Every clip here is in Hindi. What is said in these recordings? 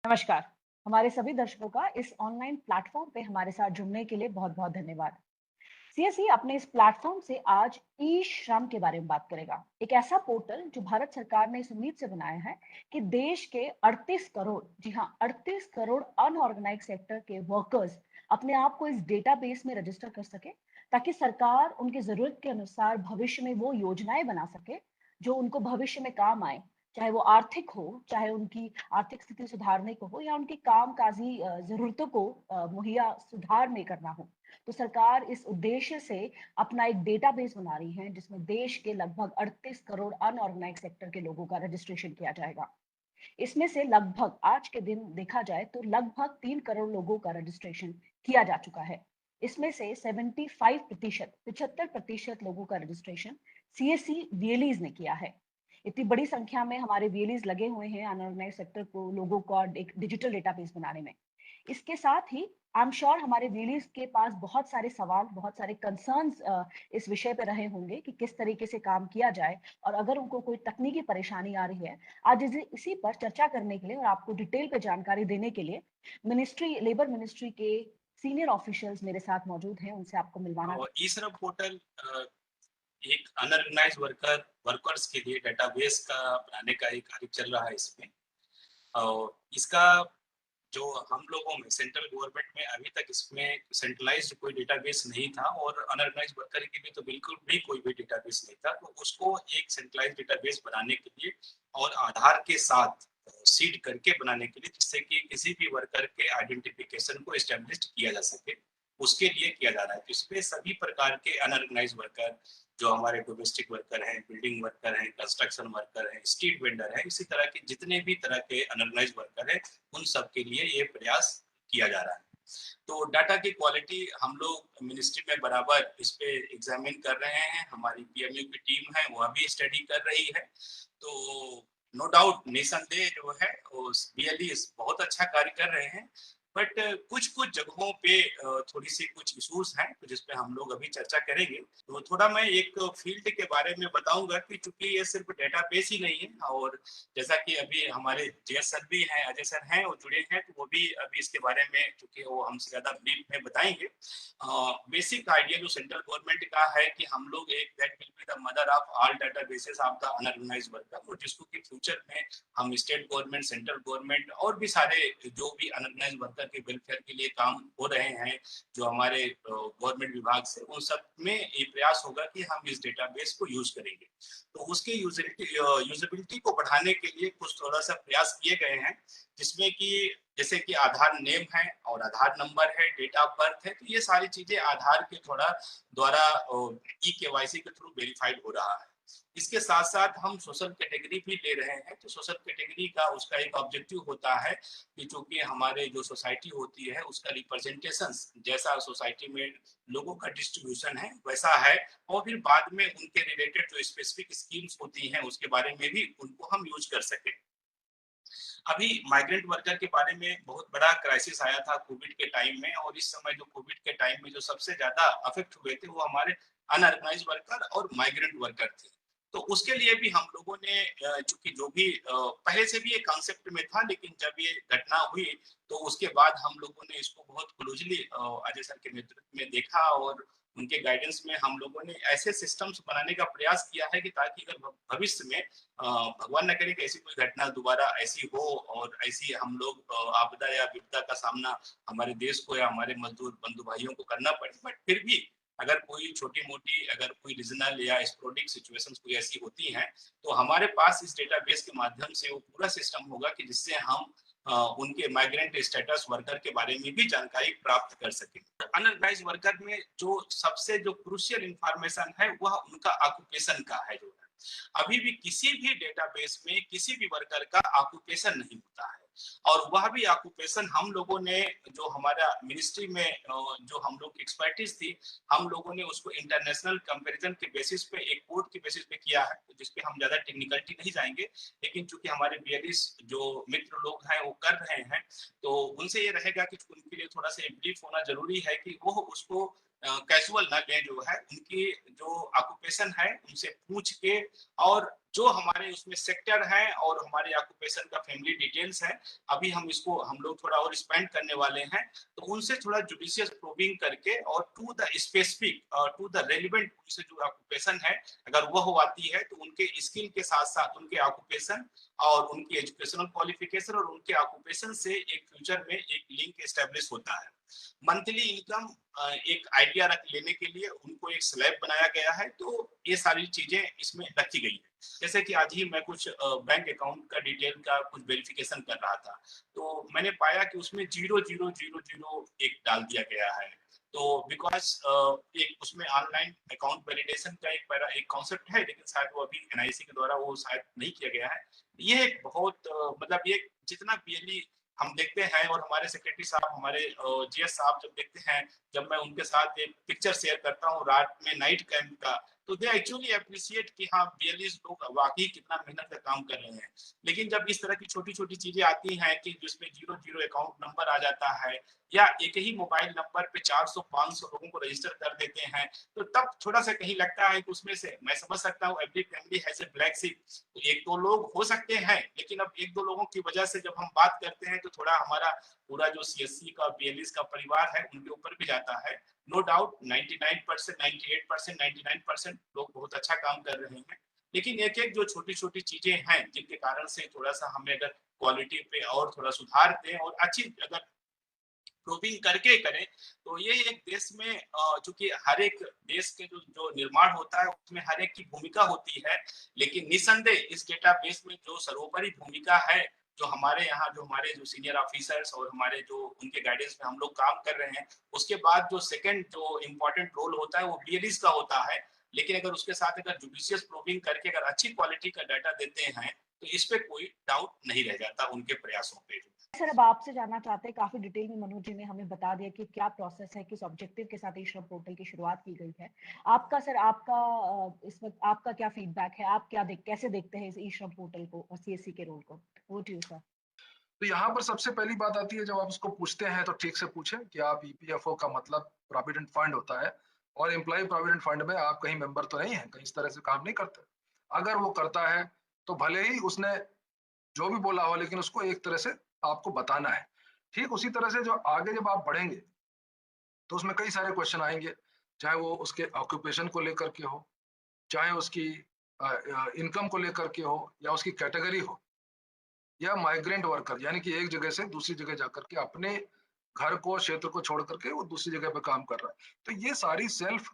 नमस्कार। हमारे सभी दर्शकों का इस ऑनलाइन प्लेटफॉर्म पे हमारे साथ जुड़ने के लिए बहुत-बहुत धन्यवाद। सीएससी अपने इस प्लेटफॉर्म से आज ई श्रम के बारे में बात करेगा। एक ऐसा पोर्टल जो भारत सरकार ने इस उम्मीद से बनाया है कि देश के 38 करोड़, जी हाँ, 38 करोड़ अनऑर्गेनाइज्ड सेक्टर के वर्कर्स अपने आप को इस डेटाबेस में रजिस्टर कर सके, ताकि सरकार उनकी जरूरत के अनुसार भविष्य में वो योजनाएं बना सके जो उनको भविष्य में काम आए। चाहे वो आर्थिक हो, चाहे उनकी आर्थिक स्थिति सुधारने को हो, या उनकी कामकाजी जरूरतों को मुहैया सुधार में करना हो। तो सरकार इस उद्देश्य से अपना एक डेटाबेस बना रही है जिसमें देश के लगभग 38 करोड़ अनऑर्गेनाइज्ड सेक्टर के लोगों का रजिस्ट्रेशन किया जाएगा। इसमें से लगभग आज के दिन देखा जाए तो लगभग 3 करोड़ लोगों का रजिस्ट्रेशन किया जा चुका है। इसमें से 75% लोगों का रजिस्ट्रेशन सीएससी वीएलईज ने किया है। इतनी बड़ी संख्या में हमारे वीएलईज लगे हुए हैं अनऑर्गेनाइज्ड सेक्टर को लोगों का एक डिजिटल डेटाबेस बनाने में। इसके साथ ही आई एम श्योर हमारे व्यूअर्स के पास बहुत सारे सवाल, बहुत सारे कंसर्न्स इस विषय पे रहे होंगे कि किस तरीके से काम किया जाए, और अगर उनको कोई तकनीकी परेशानी आ रही है, आज इसी पर चर्चा करने के लिए और आपको डिटेल पे जानकारी देने के लिए लेबर मिनिस्ट्री के सीनियर ऑफिशियल्स मेरे साथ मौजूद हैं। उनसे आपको मिलवाना। और ई श्रम पोर्टल एक अनऑर्गेनाइज्ड वर्कर्स के लिए डेटाबेस का बनाने का एक कार्य चल रहा है इसमें। और इसका जो हम लोगों में सेंट्रल गवर्नमेंट में अभी तक इसमें सेंट्रलाइज्ड कोई डेटाबेस नहीं था, और अनऑर्गेनाइज्ड वर्कर के लिए तो बिल्कुल भी कोई भी डेटाबेस नहीं था। तो उसको एक सेंट्रलाइज्ड डेटाबेस बनाने के लिए और आधार के साथ सीड करके बनाने के लिए, जिससे कि किसी भी वर्कर के आइडेंटिफिकेशन को एस्टेब्लिश किया जा सके, उसके लिए किया जा रहा है। तो इसमें सभी प्रकार के अनऑर्गेनाइज्ड वर्कर, जो हमारे डोमेस्टिक वर्कर हैं, बिल्डिंग वर्कर हैं, कंस्ट्रक्शन वर्कर हैं, स्ट्रीट वेंडर हैं, इसी तरह के जितने भी तरह के अनऑर्गेनाइज्ड वर्कर हैं, उन सब के लिए ये प्रयास किया जा रहा है। तो डाटा की क्वालिटी हम लोग मिनिस्ट्री में बराबर इस पे एग्जामिन कर रहे हैं। हमारी पीएमयू की टीम है, वह भी स्टडी कर रही है। तो नो डाउट, निसंदेह जो है वो बीएलई बहुत अच्छा कार्य कर रहे हैं। बट कुछ कुछ जगहों पे थोड़ी सी कुछ इश्यूज हैं, तो जिस पे हम लोग अभी चर्चा करेंगे। तो थोड़ा मैं एक फील्ड के बारे में बताऊंगा कि चूंकि ये सिर्फ डेटाबेस ही नहीं है, और जैसा कि अभी हमारे जेएस सर भी हैं, अजय सर हैं, वो जुड़े हैं, तो वो भी अभी इसके बारे में, चूंकि वो हमसे ज्यादा ब्रीफ में बताएंगे। बेसिक आइडिया जो सेंट्रल गवर्नमेंट का है कि हम लोग एक that will be the mother of all databases of the unorganised worker, और जिसको कि फ्यूचर में हम स्टेट गवर्नमेंट, सेंट्रल गवर्नमेंट और भी सारे जो भी अनऑर्गेनाइज्ड वर्कर के वेलफेयर के लिए काम हो रहे हैं, जो हमारे गवर्नमेंट विभाग से, उन सब में ये प्रयास होगा कि हम इस डेटाबेस को यूज करेंगे। तो उसके यूजेबिलिटी को बढ़ाने के लिए कुछ थोड़ा सा प्रयास किए गए हैं, जिसमें कि जैसे कि आधार नेम है और आधार नंबर है, डेट ऑफ बर्थ है। तो ये सारी चीजें आधार के थोड़ा द्वारा ई केवाईसी के थ्रू वेरीफाइड हो रहा है। इसके साथ साथ हम सोशल कैटेगरी भी ले रहे हैं। तो सोशल कैटेगरी का उसका एक ऑब्जेक्टिव होता है कि चूंकि हमारे जो सोसाइटी होती है उसका रिप्रेजेंटेशन, जैसा सोसाइटी में लोगों का डिस्ट्रीब्यूशन है वैसा है, और फिर बाद में उनके रिलेटेड जो स्पेसिफिक स्कीम्स होती हैं उसके बारे में भी उनको हम यूज कर सकें। अभी माइग्रेंट वर्कर के बारे में बहुत बड़ा क्राइसिस आया था कोविड के टाइम में, और इस समय जो कोविड के टाइम में जो सबसे ज्यादा अफेक्ट हुए थे वो हमारे अनऑर्गेनाइज्ड वर्कर और माइग्रेंट वर्कर थे। तो उसके लिए भी हम लोगों ने चूंकि जो भी पहले से भी ये कॉन्सेप्ट में था, लेकिन जब ये घटना हुई तो उसके बाद हम लोगों ने इसको बहुत क्लोजली अजय सर के नेतृत्व में देखा, और उनके गाइडेंस में हम लोगों ने ऐसे सिस्टम्स बनाने का प्रयास किया है कि ताकि अगर भविष्य में भगवान न करे कि ऐसी कोई घटना दोबारा ऐसी हो, और ऐसी हम लोग आपदा या विपदा का सामना हमारे देश को या हमारे मजदूर बंधु भाइयों को करना पड़े, बट फिर भी अगर कोई छोटी मोटी, अगर कोई रीजनल या स्पोर्टिक सिचुएशंस कोई ऐसी होती हैं, तो हमारे पास इस डेटाबेस के माध्यम से वो पूरा सिस्टम होगा कि जिससे हम उनके माइग्रेंट स्टेटस वर्कर के बारे में भी जानकारी प्राप्त कर सकें। अनऑर्गेनाइज्ड वर्कर में जो सबसे जो क्रूशियल इंफॉर्मेशन है वह उनका ऑक्यूपेशन का है। जो है अभी भी किसी भी डेटाबेस में किसी भी वर्कर का ऑक्यूपेशन नहीं होता है, और वह भी ऑक्यूपेशन हम लोगों ने, जो हमारा मिनिस्ट्री में जो हम लोग की एक्सपर्टीज थी, हम लोगों ने उसको इंटरनेशनल कंपैरिजन के बेसिस पे, एक कोड के बेसिस पे किया है, जिसपे हम ज्यादा टेक्निकलिटी नहीं जाएंगे। लेकिन चूंकि हमारे बीएलईस जो मित्र लोग हैं वो कर रहे हैं, तो उनसे ये रहेगा कि उनके लिए थोड़ा सा ब्रीफ होना जरूरी है कि वो उसको कैजुअल ना लें, जो है उनकी जो ऑक्यूपेशन है उनसे पूछ के, और जो हमारे उसमें सेक्टर है और हमारे ऑक्यूपेशन का फैमिली डिटेल्स है, अभी हम लोग थोड़ा और एक्सपेंड करने वाले हैं, तो उनसे थोड़ा जुडिशियस प्रोबिंग करके और to the specific to the relevant उनसे जो ऑक्यूपेशन है, अगर वह आती है तो उनके स्किल के साथ साथ उनके ऑक्यूपेशन और उनकी एजुकेशनल क्वालिफिकेशन और उनके ऑक्यूपेशन से एक फ्यूचर में एक लिंक एस्टेब्लिश होता है। मंथली इनकम एक आइडिया रख लेने के लिए उनको एक स्लैब बनाया गया है, तो ये सारी चीजें इसमें रखी गई है। जैसे कि आज ही मैं कुछ बैंक अकाउंट का डिटेल का कुछ वेरिफिकेशन कर रहा था, तो मैंने पाया कि उसमें 0000 एक डाल दिया गया है। तो बिकॉज एक उसमें ऑनलाइन अकाउंट वैलिडेशन का एक कॉन्सेप्ट है, लेकिन शायद वो अभी एनआईसी के द्वारा वो शायद नहीं किया गया है। ये एक बहुत मतलब ये जितना पीएलई हम देखते हैं और हमारे सेक्रेटरी साहब, हमारे जीएस साहब जब देखते हैं, जब मैं उनके साथ एक पिक्चर शेयर करता हूँ रात में नाइट कैंप का, तो दे एक्चुअली अप्रिशिएट कि हाँ बीएलईज लोग वाकई कितना मेहनत का काम कर रहे हैं। लेकिन जब इस तरह की छोटी छोटी चीजें आती हैं कि जिसमें 00 अकाउंट नंबर आ जाता है या एक ही मोबाइल नंबर पे 400-500 लोगों को रजिस्टर कर देते हैं, तो तब थोड़ा सा कहीं लगता है कि उसमें से मैं समझ सकता हूँ every family has a black sheep, तो एक दो लोग हो सकते हैं, लेकिन अब एक दो लोगों की वजह से जब हम बात करते हैं तो थोड़ा हमारा पूरा जो सीएससी का बीएलईस का परिवार है उनके ऊपर भी जाता है। नो डाउट 99%, 98%, 99% लोग बहुत अच्छा काम कर रहे हैं, लेकिन एक एक जो छोटी छोटी चीजें हैं जिनके कारण से थोड़ा सा हमें अगर क्वालिटी पे और थोड़ा सुधार दें और अच्छी अगर प्रूविंग करके करें, तो ये एक देश में चूंकि हर एक देश के जो जो निर्माण होता है उसमें हर एक की भूमिका होती है, लेकिन निसंदेह इस डेटाबेस में जो सर्वोपरि भूमिका है, जो हमारे यहाँ जो हमारे जो सीनियर ऑफिसर्स और हमारे जो उनके गाइडेंस में हम लोग काम कर रहे हैं, उसके बाद जो सेकंड जो इम्पोर्टेंट रोल होता है वो बीएलईस का होता है। लेकिन अगर उसके साथ अगर जुडिशियस प्रूविंग करके अगर अच्छी क्वालिटी का डाटा देते हैं, तो इस पे कोई डाउट नहीं रह जाता उनके प्रयासों पे। सर अब आपसे जानना चाहते हैं, काफी डिटेल में मनोज जी ने हमें बता दिया कि क्या प्रोसेस है, किस ऑब्जेक्टिव के साथ ई श्रम पोर्टल की शुरुआत की गई है। आपका सर आपका इस वक्त आपका क्या फीडबैक है, आप कैसे देखते हैं इस ई श्रम पोर्टल को और सीएससी के रोल को? वो टू यू सर। तो यहाँ पर सबसे पहली बात आती है, जब आप उसको पूछते हैं तो ठीक से पूछें कि आप ईपीएफओ का मतलब प्रोविडेंट फंड होता है और एम्प्लॉय प्रोविडेंट फंड में आप कहीं मेंबर तो नहीं है, कहीं इस तरह से काम नहीं करते। अगर वो करता है तो भले ही उसने जो भी बोला हो, लेकिन उसको एक तरह से आपको बताना है। ठीक उसी तरह से जो आगे जब आप बढ़ेंगे तो उसमें कई सारे क्वेश्चन आएंगे, चाहे वो उसके ऑक्यूपेशन को लेकर के हो, चाहे उसकी इनकम को लेकर के हो, या उसकी कैटेगरी हो, या माइग्रेंट वर्कर यानी कि एक जगह से दूसरी जगह जाकर के अपने घर को क्षेत्र को छोड़ करके वो दूसरी जगह पे काम कर रहा है। तो ये सारी सेल्फ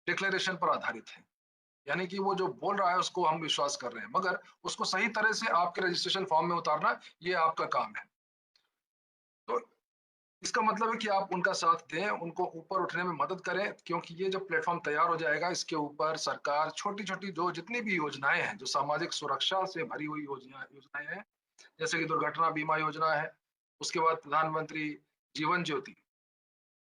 डिक्लेरेशन पर आधारित है, यानी कि वो जो बोल रहा है उसको हम विश्वास कर रहे हैं, मगर उसको सही तरह से आपके रजिस्ट्रेशन फॉर्म में उतारना ये आपका काम है। तो इसका मतलब है कि आप उनका साथ दें, उनको ऊपर उठने में मदद करें, क्योंकि ये जब प्लेटफॉर्म तैयार हो जाएगा इसके ऊपर सरकार छोटी छोटी जो जितनी भी योजनाएं हैं, जो सामाजिक सुरक्षा से भरी हुई योजनाएं हैं, जैसे कि दुर्घटना बीमा योजना है, उसके बाद प्रधानमंत्री जीवन ज्योति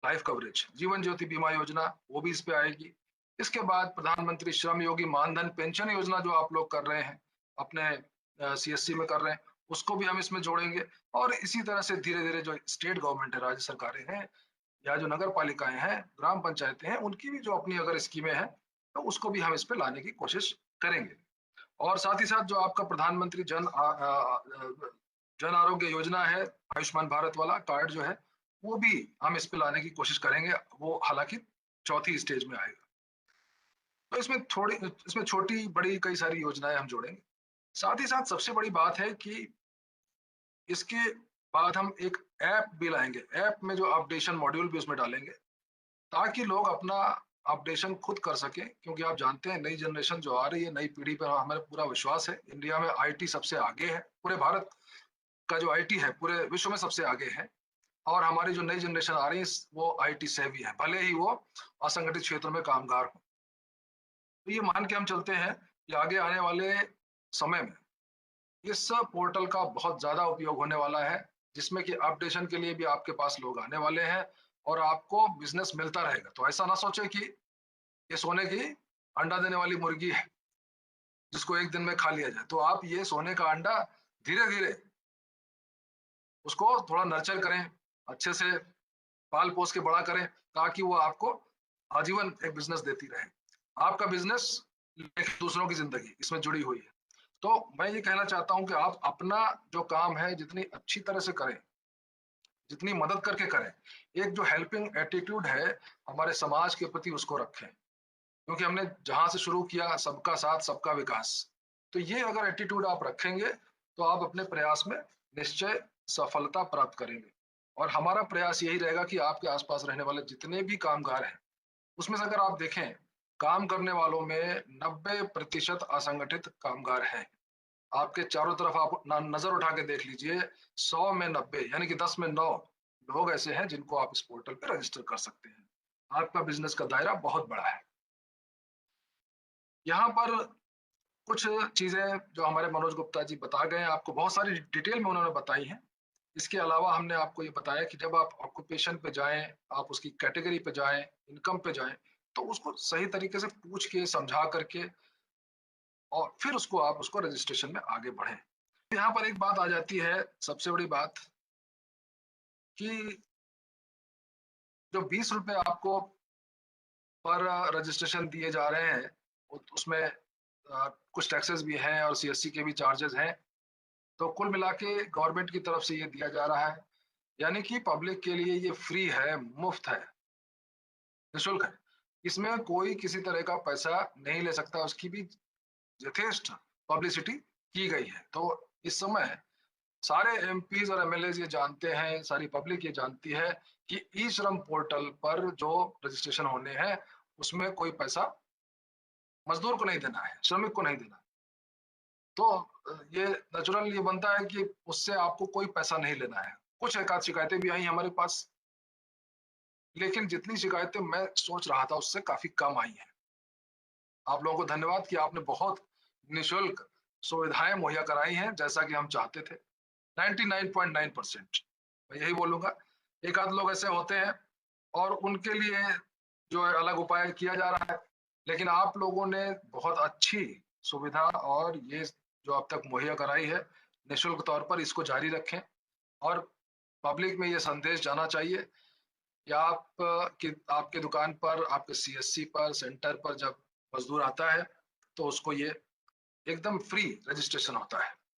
लाइफ कवरेज जीवन ज्योति बीमा योजना, वो भी इस पे आएगी। इसके बाद प्रधानमंत्री श्रम योगी मानधन पेंशन योजना जो आप लोग कर रहे हैं, अपने सीएससी में कर रहे हैं, उसको भी हम इसमें जोड़ेंगे। और इसी तरह से धीरे धीरे जो स्टेट गवर्नमेंट है, राज्य सरकारें हैं, या जो नगर पालिकाएं हैं, ग्राम पंचायतें हैं, उनकी भी जो अपनी अगर स्कीमें हैं तो उसको भी हम इस पे लाने की कोशिश करेंगे। और साथ ही साथ जो आपका प्रधानमंत्री जन आरोग्य योजना है, आयुष्मान भारत वाला कार्ड जो है, वो भी हम इस पे लाने की कोशिश करेंगे। वो हालांकि चौथी स्टेज में आएगा। तो इसमें छोटी बड़ी कई सारी योजनाएं हम जोड़ेंगे। साथ ही साथ सबसे बड़ी बात है कि इसके बाद हम एक ऐप भी लाएंगे। ऐप में जो अपडेशन मॉड्यूल भी उसमें डालेंगे, ताकि लोग अपना अपडेशन खुद कर सकें, क्योंकि आप जानते हैं नई जनरेशन जो आ रही है, नई पीढ़ी पर हमारा पूरा विश्वास है। इंडिया में आईटी सबसे आगे है, पूरे भारत का जो आईटी है पूरे विश्व में सबसे आगे है। और हमारी जो नई जनरेशन आ रही है वो आईटी सेवी है, भले ही वो असंगठित क्षेत्र में कामगार हो। तो ये मान के हम चलते हैं कि आगे आने वाले समय में इस पोर्टल का बहुत ज्यादा उपयोग होने वाला है, जिसमें कि अपडेशन के लिए भी आपके पास लोग आने वाले हैं और आपको बिजनेस मिलता रहेगा। तो ऐसा ना सोचे कि ये सोने की अंडा देने वाली मुर्गी है जिसको एक दिन में खा लिया जाए। तो आप ये सोने का अंडा धीरे धीरे उसको थोड़ा नर्चर करें, अच्छे से पाल पोस के बड़ा करें, ताकि वो आपको आजीवन एक बिजनेस देती रहे। आपका बिजनेस लेकिन दूसरों की जिंदगी इसमें जुड़ी हुई है। तो मैं ये कहना चाहता हूं कि आप अपना जो काम है जितनी अच्छी तरह से करें, जितनी मदद करके करें, एक जो हेल्पिंग एटीट्यूड है हमारे समाज के प्रति उसको रखें, क्योंकि हमने जहां से शुरू किया सबका साथ सबका विकास, तो ये अगर एटीट्यूड आप रखेंगे तो आप अपने प्रयास में निश्चय सफलता प्राप्त करेंगे। और हमारा प्रयास यही रहेगा कि आपके आसपास रहने वाले जितने भी कामगार हैं उसमें से अगर आप देखें, काम करने वालों में 90% असंगठित कामगार हैं। आपके चारों तरफ आप नजर उठा के देख लीजिए, 100 में 90 यानी कि 10 में 9 लोग ऐसे हैं जिनको आप इस पोर्टल पे रजिस्टर कर सकते हैं। आपका बिजनेस का दायरा बहुत बड़ा है। यहाँ पर कुछ चीजें जो हमारे मनोज गुप्ता जी बता गए हैं, आपको बहुत सारी डिटेल में उन्होंने बताई हैं। इसके अलावा हमने आपको ये बताया कि जब आप ऑक्यूपेशन पे जाएं, आप उसकी कैटेगरी पे जाएं, इनकम पे जाएं, तो उसको सही तरीके से पूछ के समझा करके और फिर उसको रजिस्ट्रेशन में आगे बढ़ें। यहाँ पर एक बात आ जाती है, सबसे बड़ी बात, कि जो 20 रुपए आपको पर रजिस्ट्रेशन दिए जा रहे हैं, उसमें कुछ टैक्सेस भी हैं और सीएससी के भी चार्जेस हैं, तो कुल मिला के गवर्नमेंट की तरफ से ये दिया जा रहा है, यानी कि पब्लिक के लिए ये फ्री है, मुफ्त है, निःशुल्क है। इसमें कोई किसी तरह का पैसा नहीं ले सकता, उसकी भी यथेष्ट पब्लिसिटी की गई है। तो इस समय सारे एमपीज और एमएलए ये जानते हैं, सारी पब्लिक ये जानती है कि ई श्रम पोर्टल पर जो रजिस्ट्रेशन होने हैं उसमें कोई पैसा मजदूर को नहीं देना है, श्रमिक को नहीं देना है। तो ये नेचुरल ये बनता है कि उससे आपको कोई पैसा नहीं लेना है। कुछ एक आध शिकायतें भी आई हमारे पास, लेकिन जितनी शिकायतें मैं सोच रहा था उससे काफी कम आई हैं। आप लोगों को धन्यवाद कि आपने बहुत निःशुल्क सुविधाएं मुहैया कराई हैं, जैसा कि हम चाहते थे। 99.9% मैं यही बोलूंगा। एक आध लोग ऐसे होते हैं और उनके लिए जो है अलग उपाय किया जा रहा है, लेकिन आप लोगों ने बहुत अच्छी सुविधा और ये जो अब तक मुहैया कराई है निःशुल्क तौर पर, इसको जारी रखें। और पब्लिक में ये संदेश जाना चाहिए कि आपके दुकान पर, आपके सीएससी पर, सेंटर पर जब मजदूर आता है तो उसको ये एकदम फ्री रजिस्ट्रेशन होता है।